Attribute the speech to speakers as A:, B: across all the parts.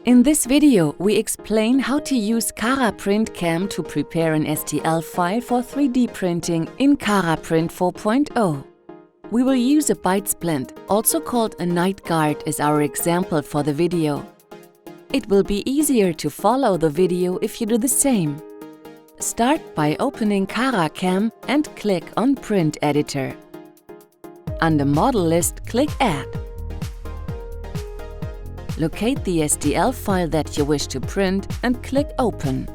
A: In this video, we explain how to use Cara Print Cam to prepare an STL file for 3D printing in Cara Print 4.0. We will use a bite splint, also called a night guard, as our example for the video. It will be easier to follow the video if you do the same. Start by opening Cara Cam and click on Print Editor. Under Model List, click Add. Locate the STL file that you wish to print and click Open.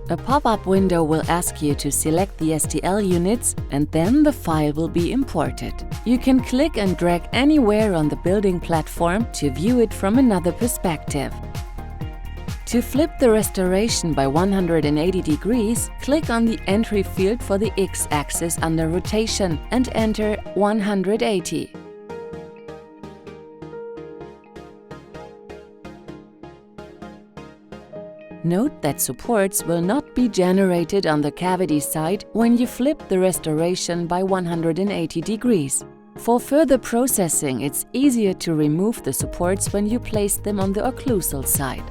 A: A pop-up window will ask you to select the STL units and then the file will be imported. You can click and drag anywhere on the building platform to view it from another perspective. To flip the restoration by 180 degrees, click on the entry field for the X-axis under Rotation and enter 180. Note that supports will not be generated on the cavity side when you flip the restoration by 180 degrees. For further processing, it's easier to remove the supports when you place them on the occlusal side.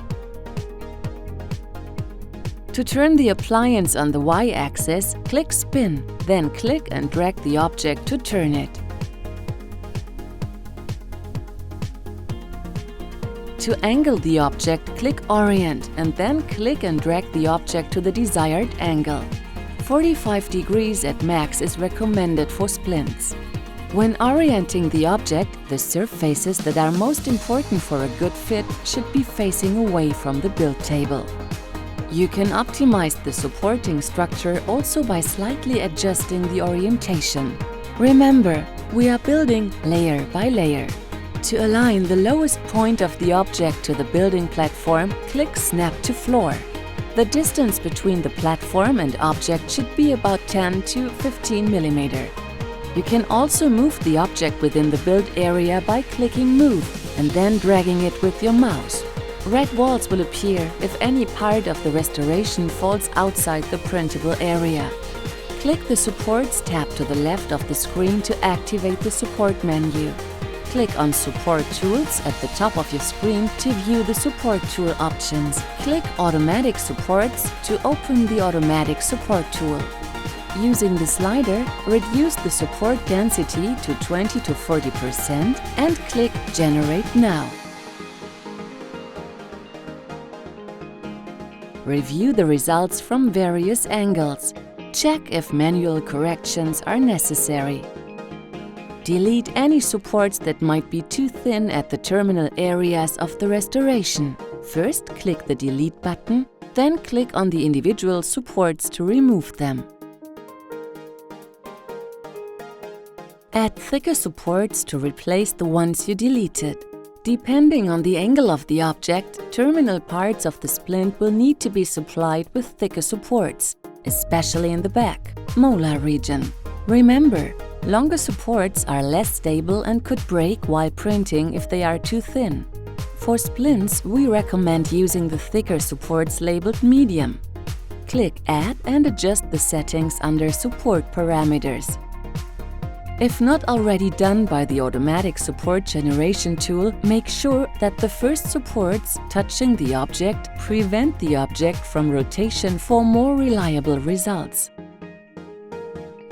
A: To turn the appliance on the Y-axis, click Spin, then click and drag the object to turn it. To angle the object, click Orient and then click and drag the object to the desired angle. 45 degrees at max is recommended for splints. When orienting the object, the surfaces that are most important for a good fit should be facing away from the build table. You can optimize the supporting structure also by slightly adjusting the orientation. Remember, we are building layer by layer. To align the lowest point of the object to the building platform, click Snap to Floor. The distance between the platform and object should be about 10 to 15 mm. You can also move the object within the build area by clicking Move and then dragging it with your mouse. Red walls will appear if any part of the restoration falls outside the printable area. Click the Supports tab to the left of the screen to activate the support menu. Click on Support Tools at the top of your screen to view the support tool options. Click Automatic Supports to open the Automatic Support tool. Using the slider, reduce the support density to 20 to 40% and click Generate Now. Review the results from various angles. Check if manual corrections are necessary. Delete any supports that might be too thin at the terminal areas of the restoration. First, click the Delete button, then click on the individual supports to remove them. Add thicker supports to replace the ones you deleted. Depending on the angle of the object, terminal parts of the splint will need to be supplied with thicker supports, especially in the back, molar region. Remember, longer supports are less stable and could break while printing if they are too thin. For splints, we recommend using the thicker supports labeled medium. Click Add and adjust the settings under Support Parameters. If not already done by the Automatic Support Generation tool, make sure that the first supports touching the object prevent the object from rotation for more reliable results.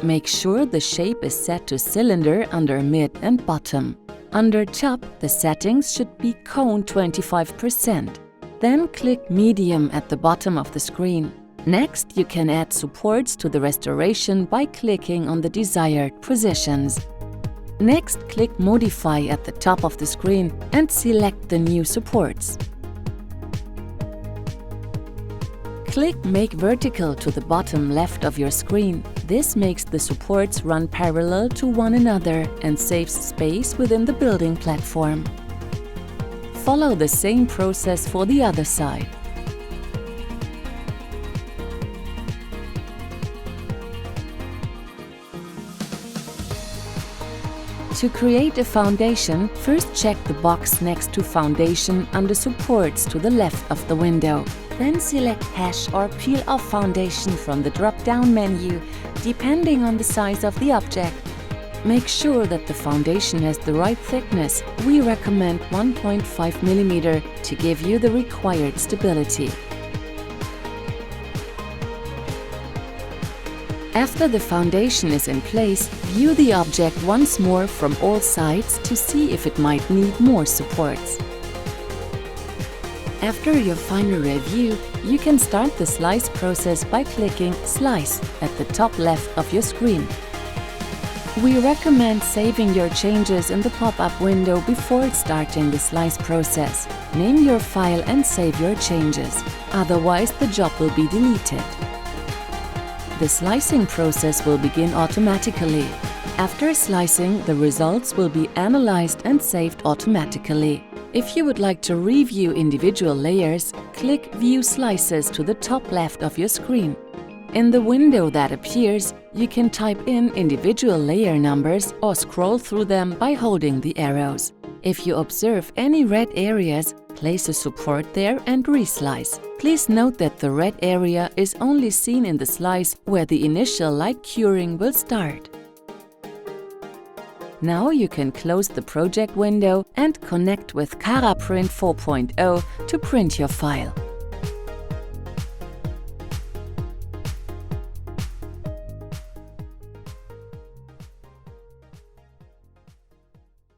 A: Make sure the shape is set to cylinder under mid and bottom. Under top, the settings should be cone 25%. Then click Medium at the bottom of the screen. Next, you can add supports to the restoration by clicking on the desired positions. Next, click Modify at the top of the screen and select the new supports. Click Make Vertical to the bottom left of your screen. This makes the supports run parallel to one another and saves space within the building platform. Follow the same process for the other side. To create a foundation, first check the box next to Foundation under Supports to the left of the window. Then select Hash or Peel Off Foundation from the drop-down menu, depending on the size of the object. Make sure that the foundation has the right thickness. We recommend 1.5 mm to give you the required stability. After the foundation is in place, view the object once more from all sides to see if it might need more supports. After your final review, you can start the slice process by clicking Slice at the top left of your screen. We recommend saving your changes in the pop-up window before starting the slice process. Name your file and save your changes, otherwise the job will be deleted. The slicing process will begin automatically. After slicing, the results will be analyzed and saved automatically. If you would like to review individual layers, click View Slices to the top left of your screen. In the window that appears, you can type in individual layer numbers or scroll through them by holding the arrows. If you observe any red areas, place a support there and reslice. Please note that the red area is only seen in the slice where the initial light curing will start. Now you can close the project window and connect with Cara Print 4.0 to print your file.